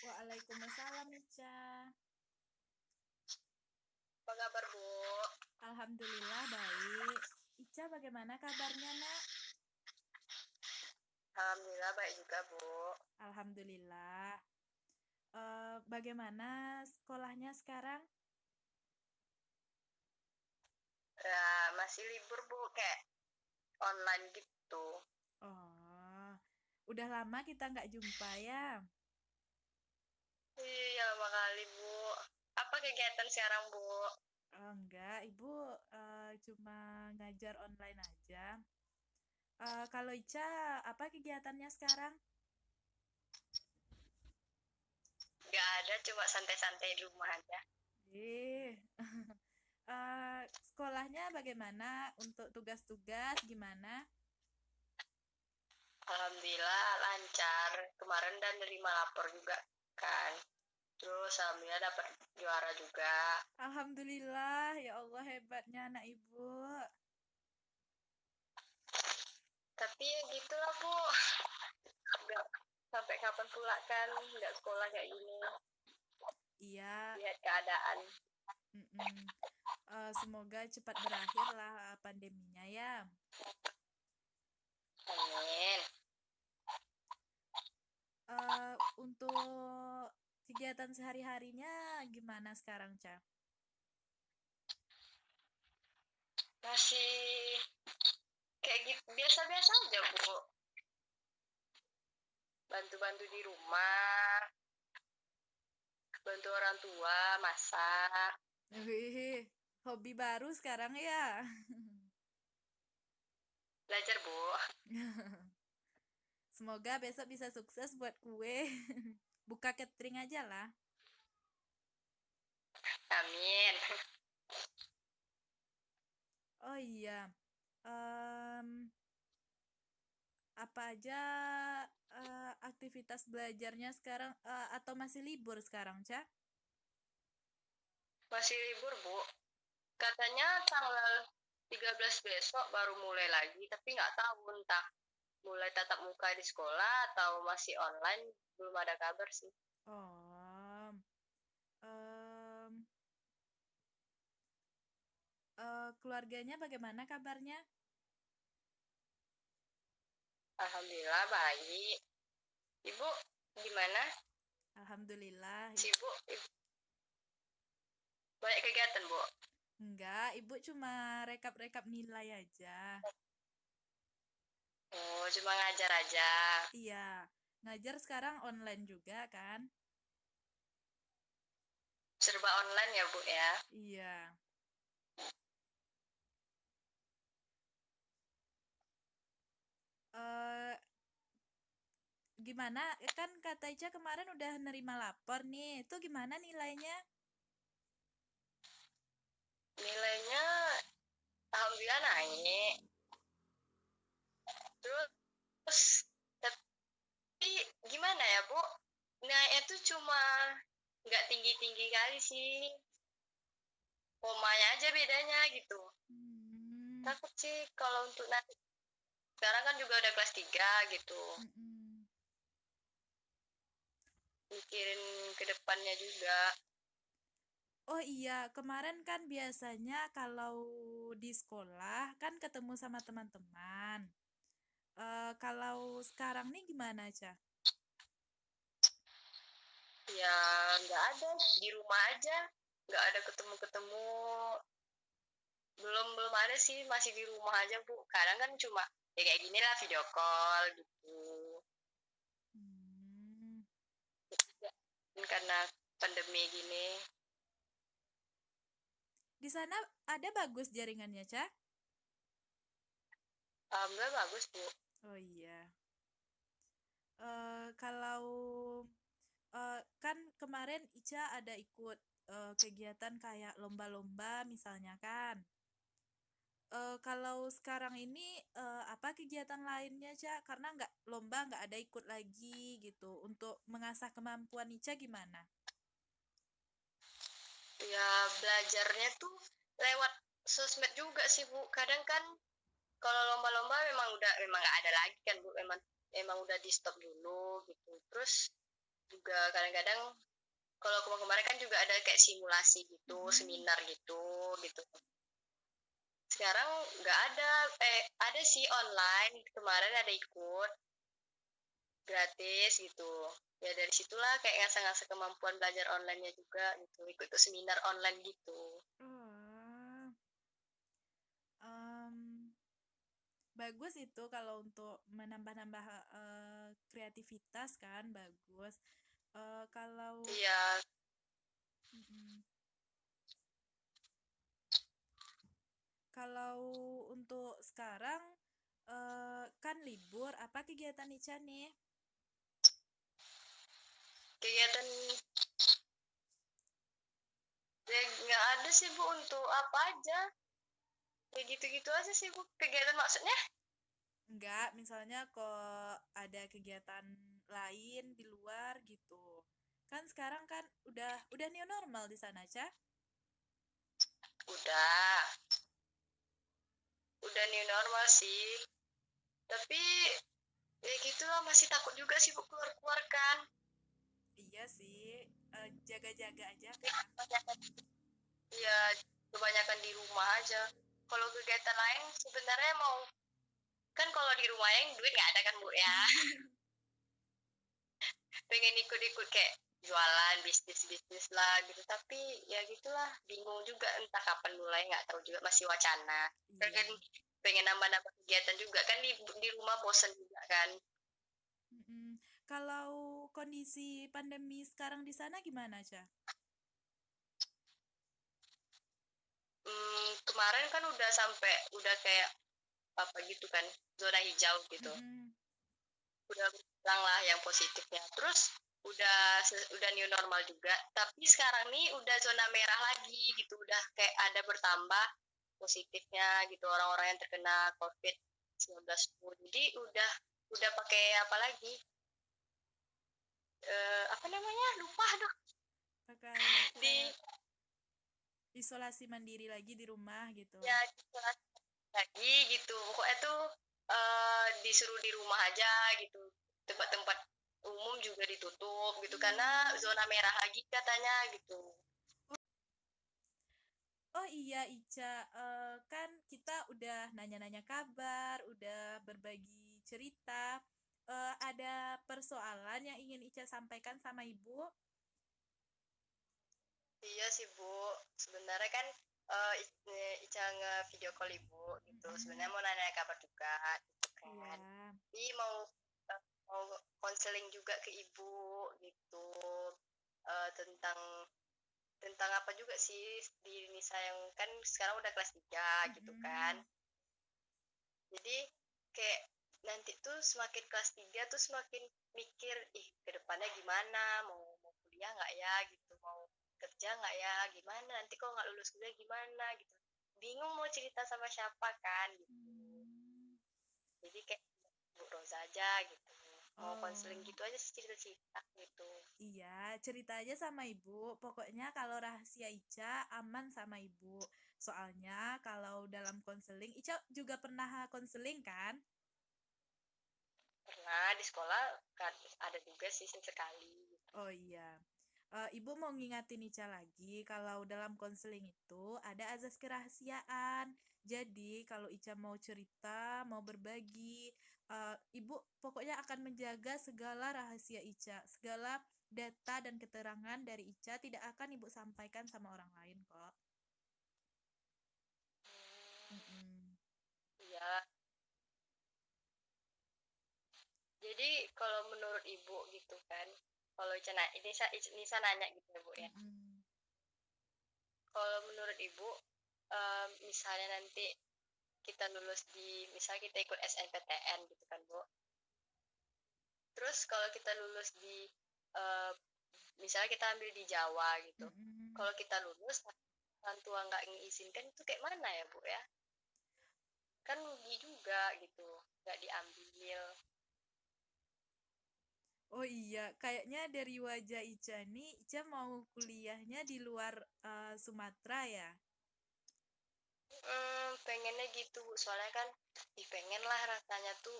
Waalaikumsalam, Ica. Apa kabar, Bu? Alhamdulillah baik. Ica bagaimana kabarnya, Nak? Alhamdulillah baik juga, Bu. Alhamdulillah. Bagaimana sekolahnya sekarang? Ya, masih libur, Bu. Kayak online gitu. Oh, udah lama kita nggak jumpa ya? Iya, lama kali, Bu. Apa kegiatan sekarang, Bu? Enggak, Ibu cuma ngajar online aja. Kalau Ica, apa kegiatannya sekarang? Gak ada, cuma santai-santai di rumah aja. Eh, sekolahnya bagaimana? Untuk tugas-tugas gimana? Alhamdulillah lancar. Kemarin dan nerima lapor juga, kan. Terus alhamdulillah dapat juara juga. Alhamdulillah, ya Allah hebatnya anak ibu. Tapi ya gitulah, Bu. Gak sampai kapan pula kan nggak sekolah kayak gini. Iya, Lihat keadaan. mm-mm. Semoga cepat berakhir lah pandeminya ya. Amin. Untuk kegiatan sehari-harinya gimana sekarang, Ca? Masih kayak gitu biasa-biasa aja, Bu. Bantu-bantu di rumah, bantu orang tua masak. Wih, hobi baru sekarang ya. Belajar, Bu. Semoga besok bisa sukses buat kue. Buka catering aja lah. Amin. Oh iya, em, apa aja aktivitas belajarnya sekarang atau masih libur sekarang, Ca? Masih libur, Bu. Katanya tanggal 13 besok baru mulai lagi, tapi nggak tahu entah mulai tatap muka di sekolah atau masih online, belum ada kabar sih. Oh, em, keluarganya bagaimana kabarnya? Alhamdulillah baik. Ibu gimana? Alhamdulillah. Sibuk? Banyak kegiatan, Bu? Enggak, ibu cuma rekap-rekap nilai aja. Oh, cuma ngajar aja. Iya, ngajar sekarang online juga kan? Serba online ya, Bu ya? Iya. eh Gimana? Kan kata Ica kemarin udah nerima lapor nih. Itu gimana nilainya? Nilainya alhamdulillah naik. Terus tapi gimana ya, Bu? Naiknya tuh cuma nggak tinggi-tinggi kali sih. Komanya aja bedanya gitu. Hmm, Takut sih kalau untuk nanti. Sekarang kan juga udah kelas 3 gitu. mm-mm. Mikirin ke depannya juga. Oh iya, kemarin kan biasanya kalau di sekolah kan ketemu sama teman-teman. Kalau sekarang nih gimana, Ca? Ya nggak ada. Di rumah aja. Nggak ada ketemu-ketemu. Belum ada sih. Masih di rumah aja, Bu. Kadang kan cuma ya kayak gini lah video call gitu. Hmm. Karena pandemi gini. Di sana ada bagus jaringannya, Ca? Alhamdulillah bagus, Bu. Oh iya. Kalau kan kemarin Ica ada ikut kegiatan kayak lomba-lomba misalnya kan. Kalau sekarang ini apa kegiatan lainnya, Ca? Karena nggak lomba nggak ada ikut lagi gitu. Untuk mengasah kemampuan Ica gimana? Ya belajarnya tuh lewat sosmed juga sih, Bu. Kadang kan kalau lomba-lomba memang nggak ada lagi kan, Bu. Memang udah di stop dulu gitu. Terus juga kadang-kadang kalau kemarin kan juga ada kayak simulasi gitu, Mm-mm. seminar gitu, gitu. Sekarang nggak ada, ada sih online, kemarin ada ikut, gratis gitu. Ya dari situlah kayak ngasah-ngasah kemampuan belajar online-nya juga gitu, ikut ke seminar online gitu. Oh, em, bagus itu kalau untuk menambah-nambah kreativitas kan bagus. Kalau Iya, mm-mm. Kalau untuk sekarang kan libur, apa kegiatan Ica nih? kegiatan ya nggak ada sih Bu untuk apa aja. Kayak gitu-gitu aja sih Bu. Kegiatan maksudnya? Enggak, misalnya kok ada kegiatan lain di luar gitu. Kan sekarang kan udah new normal di sana, Ca? Udah, udah new normal sih. Tapi ya gitu lah masih takut juga sih Bu keluar-keluar kan. Iya sih, jaga-jaga aja kan. Iya, kebanyakan di rumah aja. Kalau kegiatan lain sebenarnya mau kan kalau di rumah yang duit nggak ada kan Bu ya. Pengen ikut-ikut kayak jualan bisnis-bisnis lah gitu tapi ya gitulah bingung juga entah kapan mulai nggak tahu juga masih wacana Iya. pengen pengen nambah-nambah kegiatan juga kan di rumah bosan juga kan. Mm-mm. Kalau kondisi pandemi sekarang di sana gimana, Ca? Kemarin kan udah sampai udah kayak apa gitu kan zona hijau gitu Mm-mm. udah bilang lah yang positifnya terus udah new normal juga tapi sekarang nih udah zona merah lagi gitu udah kayak ada bertambah positifnya gitu orang-orang yang terkena COVID-19 jadi udah pakai apa lagi apa namanya lupa dong Pakai di kayak isolasi mandiri lagi di rumah gitu. ya lagi gitu pokoknya tuh disuruh di rumah aja gitu tempat-tempat umum juga ditutup gitu karena Hmm. zona merah lagi katanya gitu. Oh iya Ica, kan kita udah nanya-nanya kabar, udah berbagi cerita. Ada persoalan yang ingin Ica sampaikan sama Ibu? Iya sih Bu, sebenarnya kan Ica nge-video call Ibu gitu. Sebenarnya Mm-mm. mau nanya kabar juga gitu kan. Iya. Tapi mau konseling juga ke Ibu gitu. Tentang tentang apa juga sih di Nisa yang kan sekarang udah kelas 3 gitu kan. Mm-mm. Jadi kayak nanti tuh semakin kelas 3 tuh semakin mikir ih ke depannya gimana mau kuliah nggak ya gitu mau kerja nggak ya gimana nanti kalau nggak lulus kuliah gimana gitu bingung mau cerita sama siapa kan gitu Hmm. jadi kayak Bu Rosa aja gitu mau konseling Oh. gitu aja sih cerita-cerita gitu. Iya, cerita aja sama ibu. Pokoknya kalau rahasia Ica aman sama ibu. Soalnya kalau dalam konseling, Ica juga pernah konseling kan? Pernah di sekolah kan ada juga sih sesekali gitu. Oh iya. Ibu mau ngingatin Ica lagi kalau dalam konseling itu ada azas kerahasiaan. Jadi kalau Ica mau cerita, mau berbagi, Ibu pokoknya akan menjaga segala rahasia Ica, segala data dan keterangan dari Ica tidak akan Ibu sampaikan sama orang lain kok. Mm-mm. Iya jadi kalau menurut ibu gitu kan kalau Nisa nanya gitu ya Bu ya Mm-mm. kalau menurut ibu misalnya nanti kita lulus di misalnya kita ikut SNPTN gitu kan Bu terus kalau kita lulus di uh, misalnya kita ambil di Jawa gitu Mm-mm. kalau kita lulus orang tua nggak mengizinkan itu kayak mana ya Bu ya kan rugi juga gitu nggak diambil. Oh iya, kayaknya dari wajah Ica nih, Ica mau kuliahnya di luar Sumatera ya? Pengennya gitu Bu soalnya kan pengen lah rasanya tuh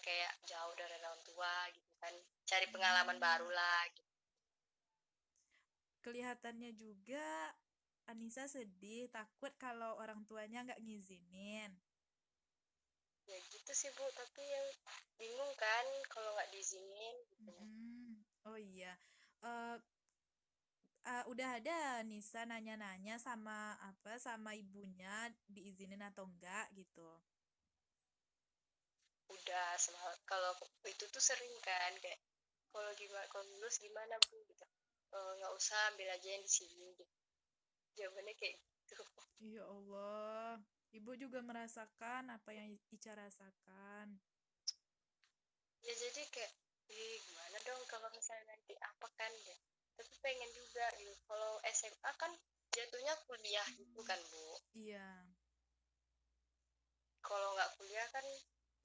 kayak jauh dari orang tua gitu kan, cari pengalaman baru Hmm, lah gitu. kelihatannya juga Anissa sedih, takut kalau orang tuanya nggak ngizinin. Ya gitu sih Bu, tapi yang bingung kan kalau nggak diizinin gitu. Mm-mm. Oh iya. Eh, udah ada Nisa nanya-nanya sama apa sama ibunya diizinin atau enggak gitu. Udah kalau itu tuh sering kan kayak kalau lulus gimana Bu gitu. Nggak usah ambil aja yang di sini gitu. Jawabannya kayak gitu. Ya Allah, ibu juga merasakan apa yang Ica rasakan. Ya jadi kayak gimana dong kalau misalnya nanti apa kan ya, tapi pengen juga gitu. Kalau SMA kan jatuhnya kuliah gitu Hmm. kan Bu. Iya. Kalau nggak kuliah kan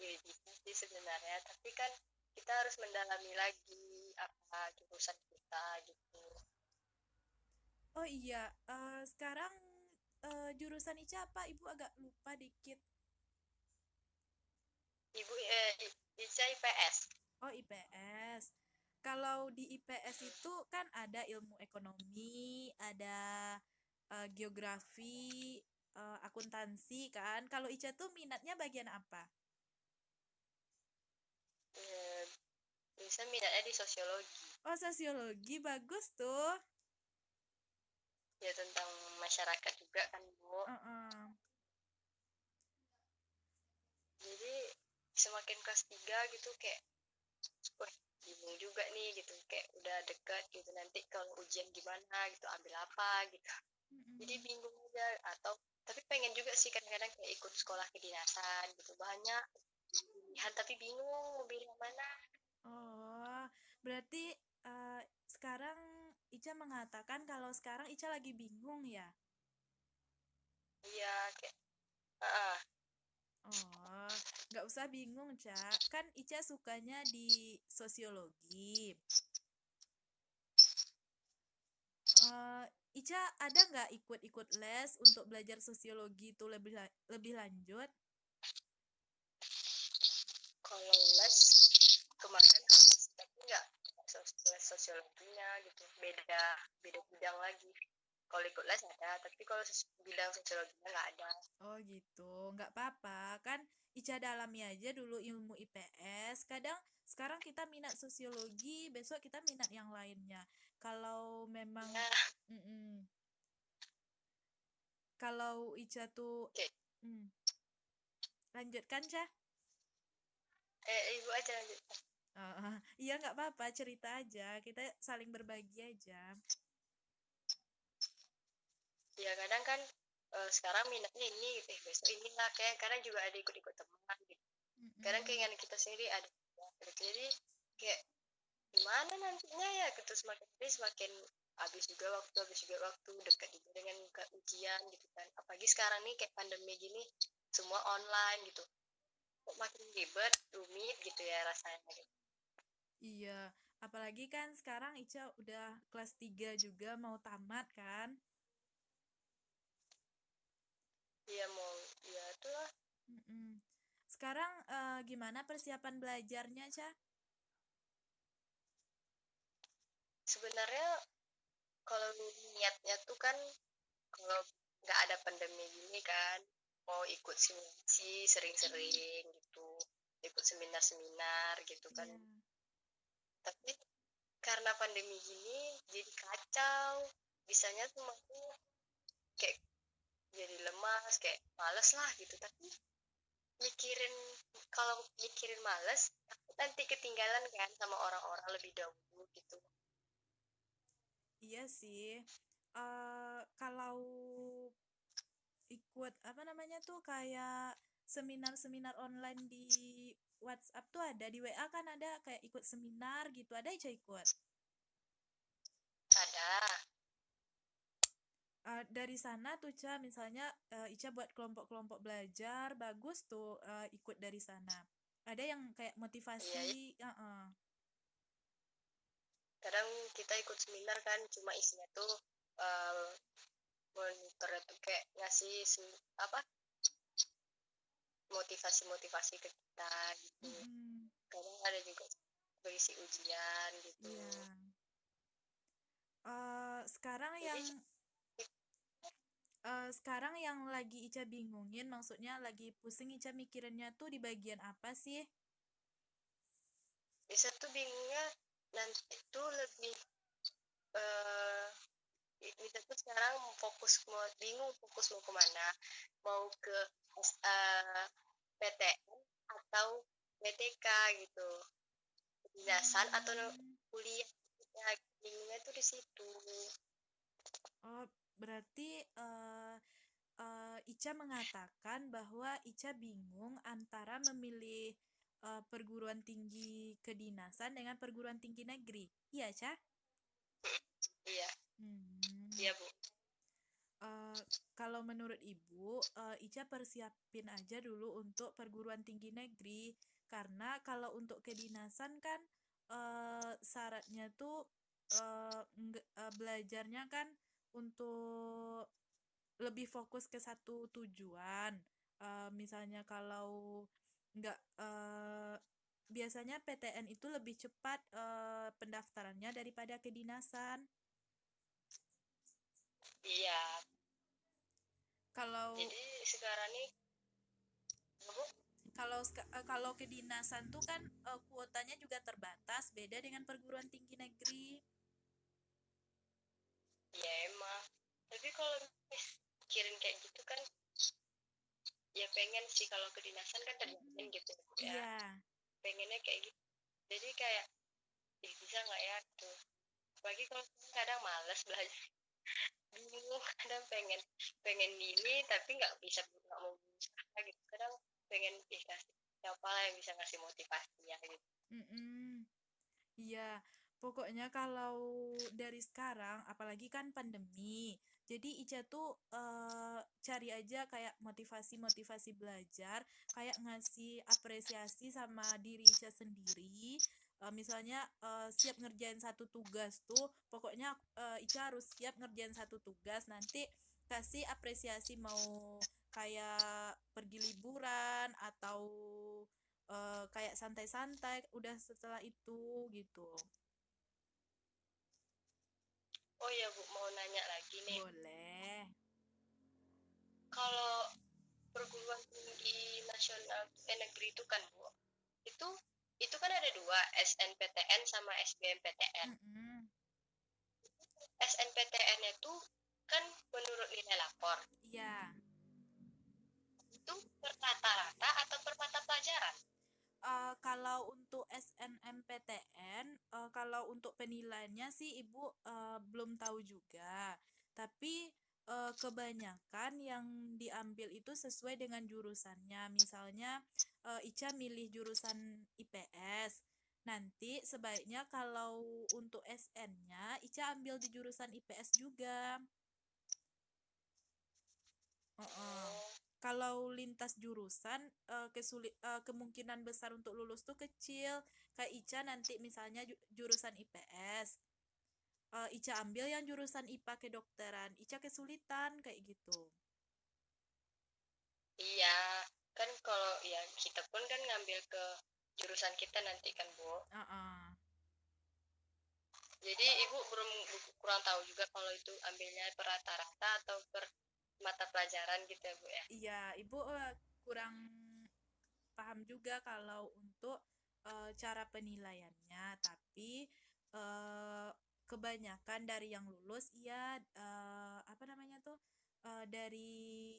ya bisa sih sebenarnya, tapi kan kita harus mendalami lagi apa jurusan kita gitu. Oh iya, sekarang jurusan Ica apa? Ibu agak lupa dikit. Ibu Ica IPS. Oh, IPS. Kalau di IPS itu kan ada ilmu ekonomi, ada geografi, akuntansi kan. Kalau Ica tuh minatnya bagian apa? Eh, bisa minatnya di sosiologi, Oh, sosiologi bagus tuh. ya tentang masyarakat juga kan Bu. Heeh. Jadi semakin kelas 3 gitu kayak wah bingung juga nih gitu, kayak udah dekat gitu nanti kalau ujian gimana gitu ambil apa gitu, jadi Mm-mm. bingung aja. Atau tapi pengen juga sih kadang-kadang kayak ikut sekolah kedinasan gitu, banyak pilihan tapi bingung mau pilih yang mana. Oh, berarti sekarang Ica mengatakan kalau sekarang Ica lagi bingung ya? Iya kayak ah Oh, nggak usah bingung, Ca. Kan Ica sukanya di sosiologi. Eh, Ica ada nggak ikut-ikut les untuk belajar sosiologi itu lebih lanjut? kalau les kemarin tapi nggak les sosiologinya gitu, beda beda bidang lagi. Kalau ikut les ada, tapi kalau bidang sosiologinya nggak ada. Oh gitu, nggak apa-apa. Kan Ica dalami aja dulu ilmu IPS. Kadang sekarang kita minat sosiologi, besok kita minat yang lainnya. Kalau memang, Ya mm-mm. Kalau Ica tuh, kayak mm, lanjutkan, Ca. ibu aja lanjut. Iya nggak apa-apa, cerita aja. Kita saling berbagi aja. Ya kadang kan sekarang minatnya ini gitu, besok ini lah, kayak kadang juga ada ikut-ikut teman gitu. Kadang Mm-mm. keinginan kita sendiri ada gitu. Jadi kayak gimana nantinya ya gitu, semakin hari semakin habis juga waktu dekat juga dengan ujian gitu kan, apalagi sekarang nih kayak pandemi gini semua online gitu, kok makin ribet rumit gitu ya rasanya gitu. Iya, apalagi kan sekarang Ica udah kelas 3 juga mau tamat kan? Iya mau ya itulah. Mm-mm. Sekarang gimana persiapan belajarnya, Ca? Sebenarnya kalau niatnya tuh kan kalau nggak ada pandemi gini kan mau ikut simulasi sering-sering gitu, ikut seminar-seminar gitu kan, Iya. tapi karena pandemi gini jadi kacau, bisanya semuanya kayak jadi lemas kayak males lah gitu. Tapi mikirin kalau mikirin males takut nanti ketinggalan kan sama orang-orang lebih dahulu gitu. Iya sih. Kalau ikut apa namanya tuh kayak seminar-seminar online di WhatsApp tuh ada di WA kan ada kayak ikut seminar gitu. Ada Ica ikut. Ada. Dari sana tuh Ca misalnya Ica buat kelompok-kelompok belajar bagus tuh ikut dari sana. Ada yang kayak Iya motivasi, ya, kadang kita ikut seminar kan cuma isinya tuh monitor itu kayak ngasih apa motivasi ke kita gitu. Mm-mm. Kadang ada juga berisi ujian gitu. Iya. Sekarang Jadi sekarang yang lagi Ica bingungin, maksudnya lagi pusing Ica mikirinnya tuh di bagian apa sih? bisa tuh bingungnya nanti tuh lebih eh kita tuh sekarang fokus mau bingung fokus mau kemana, mau ke PTN atau PTK gitu, kedinasan atau Hmm. kuliah, ya bingungnya tuh di situ. Oh, berarti Ica mengatakan bahwa Ica bingung antara memilih perguruan tinggi kedinasan dengan perguruan tinggi negeri. Iya, Ca? Iya, Hmm. iya Bu. Eh, Kalau menurut Ibu, Ica persiapin aja dulu untuk perguruan tinggi negeri. Karena kalau untuk kedinasan kan syaratnya tuh belajarnya kan untuk lebih fokus ke satu tujuan. Misalnya kalau nggak biasanya PTN itu lebih cepat pendaftarannya daripada kedinasan. Iya, Kalau jadi sekarang nih Bu, kalau kedinasan tuh kan kuotanya juga terbatas, beda dengan perguruan tinggi negeri. ya emang, tapi kalau mikirin kayak gitu kan ya pengen sih kalau kedinasan kan terjamin Mm-mm. gitu ya, Iya. pengennya kayak gitu, jadi kayak bisa nggak ya tuh, apalagi kalau kadang males belajar, bingung, kadang pengen pengen ini tapi nggak mau berusaha gitu, kadang pengen dikasih siapa lah yang bisa ngasih motivasi ya gitu. Mm-mm. Iya, pokoknya kalau dari sekarang, apalagi kan pandemi, jadi Ica tuh cari aja kayak motivasi-motivasi belajar, kayak ngasih apresiasi sama diri Ica sendiri. Misalnya siap ngerjain satu tugas tuh, pokoknya Ica harus siap ngerjain satu tugas, nanti kasih apresiasi mau kayak pergi liburan atau kayak santai-santai udah setelah itu gitu. Oh ya Bu, mau nanya lagi nih, Boleh. kalau perguruan tinggi nasional negeri itu kan Bu, itu itu kan ada dua, SNPTN sama SBMPTN. Mm-mm. SNPTN itu kan menurut nilai lapor, Iya. itu per rata-rata atau per mata pelajaran? Kalau untuk SNMPTN, kalau untuk penilaiannya sih Ibu belum tahu juga. Tapi kebanyakan yang diambil itu sesuai dengan jurusannya. Misalnya Ica milih jurusan IPS. Nanti sebaiknya kalau untuk SN-nya Ica ambil di jurusan IPS juga. Heeh. Oh, Kalau lintas jurusan, kemungkinan besar untuk lulus tuh kecil. Kayak Ica nanti misalnya jurusan IPS, Ica ambil yang jurusan IPA kedokteran, Ica kesulitan kayak gitu. iya, kan kalau ya kita pun kan ngambil ke jurusan kita nanti kan Bu. Heeh. Jadi Ibu belum kurang tahu juga kalau itu ambilnya per rata-rata atau per mata pelajaran gitu ya Bu ya. Iya, Ibu kurang paham juga kalau untuk cara penilaiannya, tapi eh, kebanyakan dari yang lulus iya apa namanya tuh dari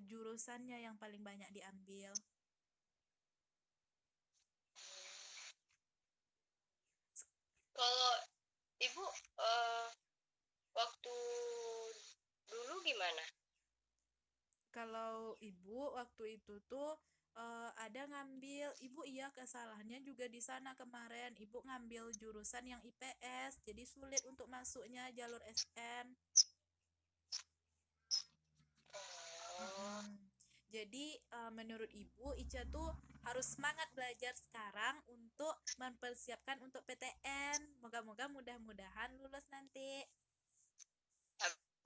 jurusannya yang paling banyak diambil. Kalau Ibu waktu dulu gimana? Kalau ibu waktu itu tuh ada ngambil, ibu iya kesalahannya juga di sana kemarin. Ibu ngambil jurusan yang IPS, jadi sulit untuk masuknya jalur SN. Oh, Mm-mm. Jadi menurut Ibu, Ica tuh harus semangat belajar sekarang untuk mempersiapkan untuk PTN. Moga-moga mudah-mudahan lulus nanti.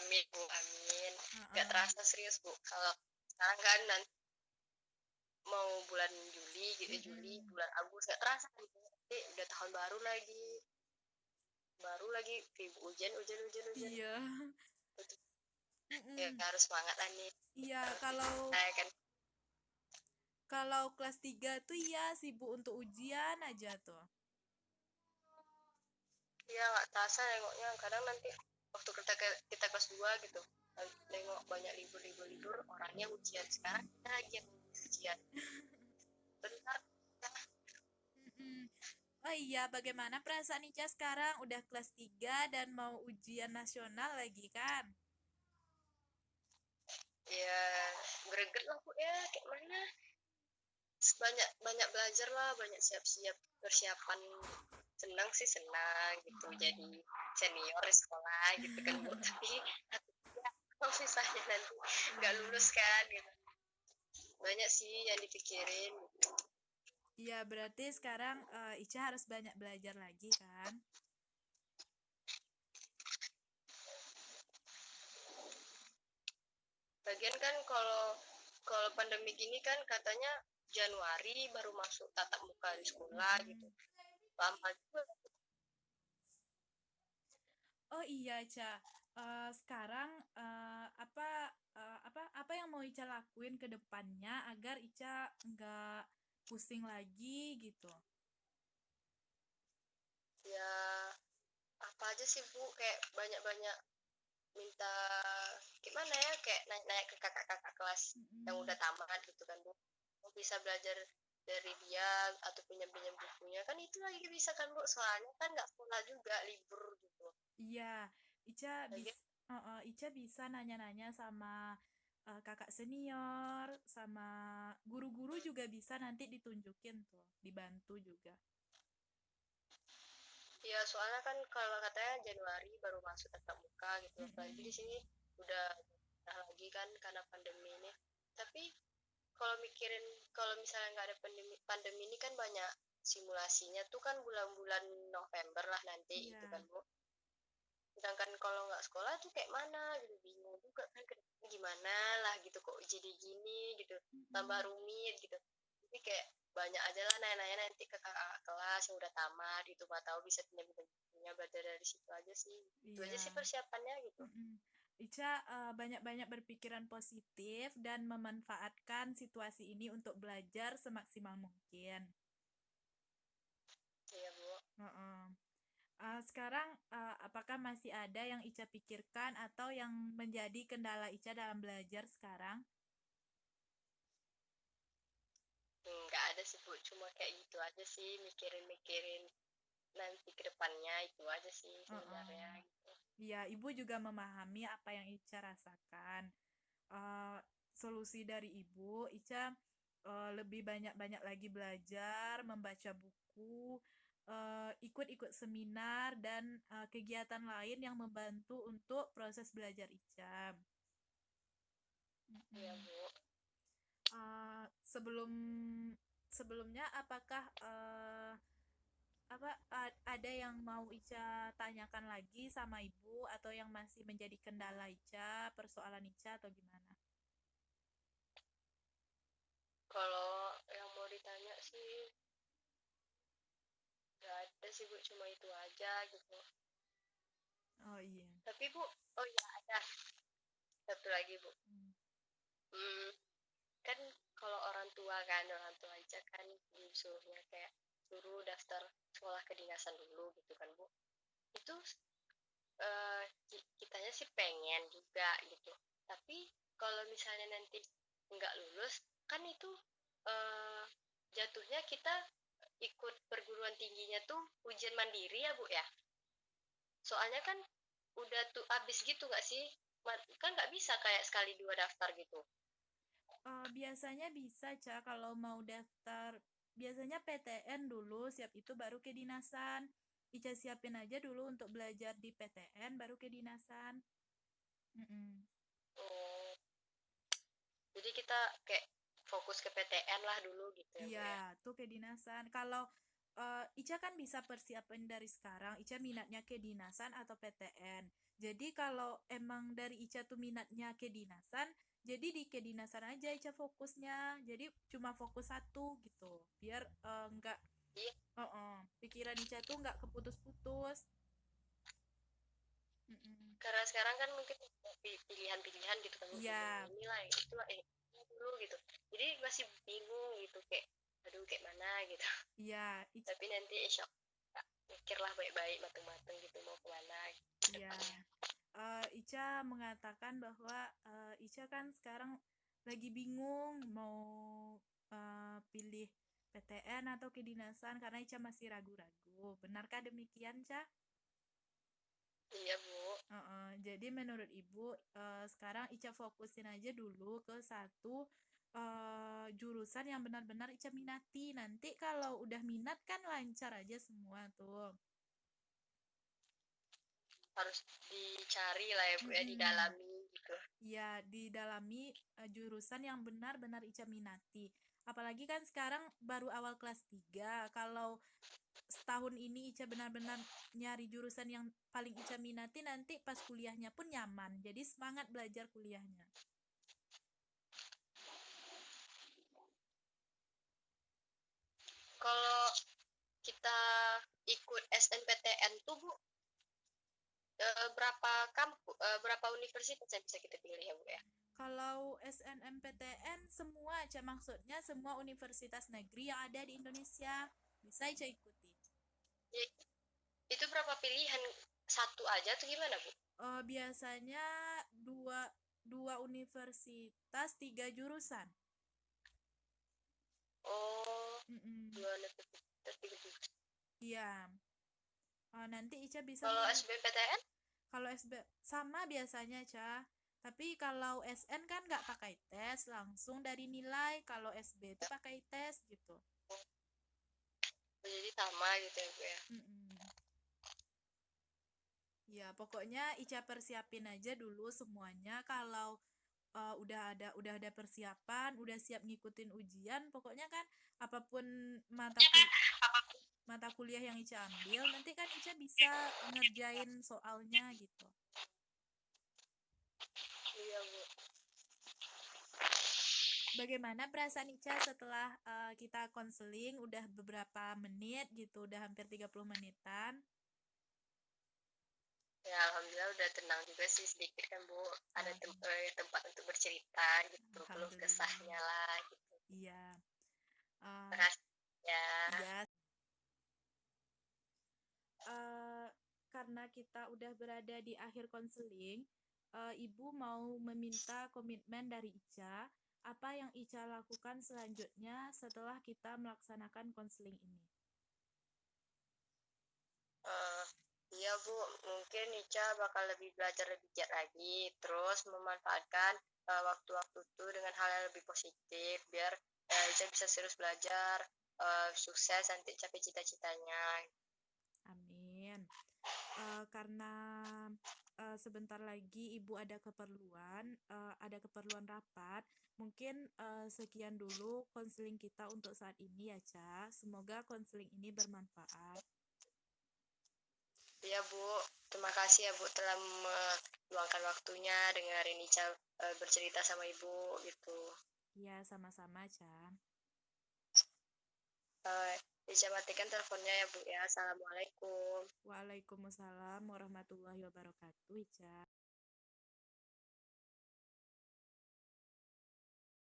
amin Bu, amin. Gak Heeh. terasa serius Bu. Kalau sekarang kan nanti mau bulan Juli gitu, Juli, Mm-mm. bulan Agustus nggak terasa gitu. Nanti udah tahun baru lagi hujan hujan hujan hujan. Iya. Ya Mm-mm. harus semangat lah nih. Iya, kalau Saya kan kalau kelas 3 tuh ya sibuk untuk ujian aja tuh. ya nggak terasa nengoknya, kadang nanti waktu kita kelas 2 gitu, nengok banyak libur orangnya ujian, sekarang kita lagi yang ujian bentar. Mm-mm. Oh iya, bagaimana perasaan Ica sekarang? Udah kelas 3 dan mau ujian nasional lagi kan? Ya greget lah bu ya, kayak mana, banyak banyak belajar lah, banyak siap-siap persiapan. Senang sih, senang gitu jadi Mm-mm. senior di sekolah gitu kan bu, tapi ya, kalau misalnya nanti nggak lulus Iya. kan gitu, banyak sih yang dipikirin. Iya, berarti sekarang Ica harus banyak belajar lagi kan? Lagian kan kalau kalau pandemi gini kan katanya Januari baru masuk tatap muka di sekolah gitu, Mm-mm. lama juga. Oh iya, Ica. Sekarang apa yang mau Ica lakuin ke depannya agar Ica nggak pusing lagi gitu? Ya apa aja sih bu, kayak banyak-banyak minta, gimana ya, kayak naik-naik ke kakak-kakak kelas yang udah Mm-mm. tamat gitu kan bu, mau bisa belajar dari dia atau pinjam-pinjam bukunya kan, itu lagi bisa kan bu, soalnya kan nggak sekolah juga, libur gitu. Iya, Ica Lagi bisa Ica bisa nanya-nanya sama kakak senior, sama guru-guru juga bisa nanti ditunjukin tuh, dibantu juga. ya soalnya kan kalau katanya Januari baru masuk tatap muka gitu, apalagi di Mm-mm. sini udah lagi kan karena pandemi ini. Tapi kalau mikirin, kalau misalnya nggak ada pandemi, pandemi ini kan banyak simulasinya tuh kan bulan-bulan November lah nanti gitu kan Iya. bu. Sedangkan kalau nggak sekolah tuh kayak mana gitu, bingung juga kan ke depannya gimana lah gitu, kok jadi gini gitu, tambah Mm-mm. rumit gitu. Jadi kayak banyak aja lah nanya-nanya nanti ke kakak kelas yang udah tamat gitu, nggak tahu bisa pinjam-pinjamnya, belajar dari situ aja sih. Itu aja sih Iya. persiapannya gitu. Mm-mm. Ica banyak-banyak berpikiran positif dan memanfaatkan situasi ini untuk belajar semaksimal mungkin. Iya bu. Heeh. Sekarang apakah masih ada yang Ica pikirkan atau yang menjadi kendala Ica dalam belajar sekarang? Nggak ada sih bu, cuma kayak gitu aja sih, mikirin-mikirin nanti ke depannya, itu aja sih Heeh. sebenarnya gitu. Iya, Ibu juga memahami apa yang Ica rasakan. Eh, Solusi dari Ibu, Ica lebih banyak-banyak lagi belajar, membaca buku, ikut-ikut seminar dan kegiatan lain yang membantu untuk proses belajar Ica. Iya Mm-mm. bu. Sebelum sebelumnya apakah ada yang mau Ica tanyakan lagi sama Ibu atau yang masih menjadi kendala Ica, persoalan Ica atau gimana? Kalau yang mau ditanya sih nggak ada sih bu, cuma itu aja gitu. Oh iya. Tapi bu, oh iya ada satu lagi bu. Hmm. Hmm, kan kalau orang tua aja kan disuruhnya kayak suruh daftar sekolah kedinasan dulu gitu kan bu. Itu kitanya sih pengen juga gitu. Tapi kalau misalnya nanti nggak lulus, kan itu eh, jatuhnya kita ikut perguruan tingginya tuh ujian mandiri ya bu ya. Soalnya kan udah tuh abis gitu nggak sih? Kan nggak bisa kayak sekali dua daftar gitu. Biasanya bisa, Ca, kalau mau daftar. Biasanya PTN dulu, siap itu baru kedinasan. Ica siapin aja dulu untuk belajar di PTN, baru kedinasan. Mm-mm. Oh, jadi kita kayak fokus ke PTN lah dulu gitu ya bu Iya, ya. tuh kedinasan. Kalau Ica kan bisa persiapin dari sekarang, Ica minatnya kedinasan atau PTN. Jadi kalau emang dari Ica tuh minatnya kedinasan, Jadi di kedinasan aja Ica fokusnya. Jadi cuma fokus satu gitu. Biar enggak Iya, pikiran Ica tuh enggak keputus-putus. Mm-mm. karena sekarang kan mungkin pilihan-pilihan gitu kan, mungkin yang Iya, inilah itulah ini dulu gitu, jadi masih bingung gitu kayak aduh kayak mana gitu. iya, Tapi nanti insya Allah mikirlah baik-baik mateng-mateng gitu mau kemana gitu ke iya. depannya. Ica mengatakan bahwa Ica kan sekarang lagi bingung mau pilih PTN atau kedinasan karena Ica masih ragu-ragu. Benarkah demikian, Ca? Iya bu. Jadi menurut Ibu sekarang Ica fokusin aja dulu ke satu jurusan yang benar-benar Ica minati. Nanti kalau udah minat kan lancar aja semua tuh. Harus dicari lah ya bu ya, Mm-mm. didalami gitu. Ya, didalami jurusan yang benar-benar Ica minati. Apalagi kan sekarang baru awal kelas 3. Kalau setahun ini Ica benar-benar nyari jurusan yang paling Ica minati, nanti pas kuliahnya pun nyaman. Jadi semangat belajar kuliahnya. Kalau kita ikut SNPTN tuh bu, berapa universitas yang bisa kita pilih ya bu ya? Kalau SNMPTN semua aja maksudnya semua universitas negeri yang ada di Indonesia bisa aja ikuti. Ya, itu berapa pilihan, satu aja tuh gimana bu? Biasanya dua dua universitas tiga jurusan. Oh, Mm-mm. dua universitas tiga jurusan. Iya. Nanti Ica bisa Kalau milih. SBMPTN? Kalau SB sama biasanya, Ca. Tapi kalau SN kan nggak pakai tes, langsung dari nilai. Kalau SB itu pakai tes gitu. Jadi sama gitu ya bu ya. Mm-mm. Ya, pokoknya Ica persiapin aja dulu semuanya. Kalau udah ada persiapan, udah siap ngikutin ujian, pokoknya kan apapun mata kuliah yang Ica ambil, nanti kan Ica bisa ngerjain soalnya gitu. Iya bu. Bagaimana perasaan Ica setelah kita konseling udah beberapa menit gitu, udah hampir 30 menitan. Ya alhamdulillah udah tenang juga sih sedikit kan bu. Ada Alham- tempat untuk bercerita gitu, belum Alhamdulillah. kesahnya lah gitu. Iya. Eh, Makasih ya. iya. eh, karena kita udah berada di akhir konseling, Ibu mau meminta komitmen dari Ica, apa yang Ica lakukan selanjutnya setelah kita melaksanakan konseling ini? Eh, iya Bu, mungkin Ica bakal lebih belajar lebih giat lagi, terus memanfaatkan waktu-waktu itu dengan hal yang lebih positif, biar Ica bisa serius belajar, sukses nanti capai cita-citanya. Amin. Karena sebentar lagi Ibu ada keperluan rapat. Mungkin sekian dulu konseling kita untuk saat ini ya, Ca. Semoga konseling ini bermanfaat. Iya Bu, terima kasih ya Bu telah meluangkan waktunya dengerin Ica bercerita sama Ibu gitu. Ya, sama-sama, Ca. Uh, Ica matikan teleponnya ya Bu ya. Assalamualaikum. Waalaikumsalam warahmatullahi wabarakatuh, Ica.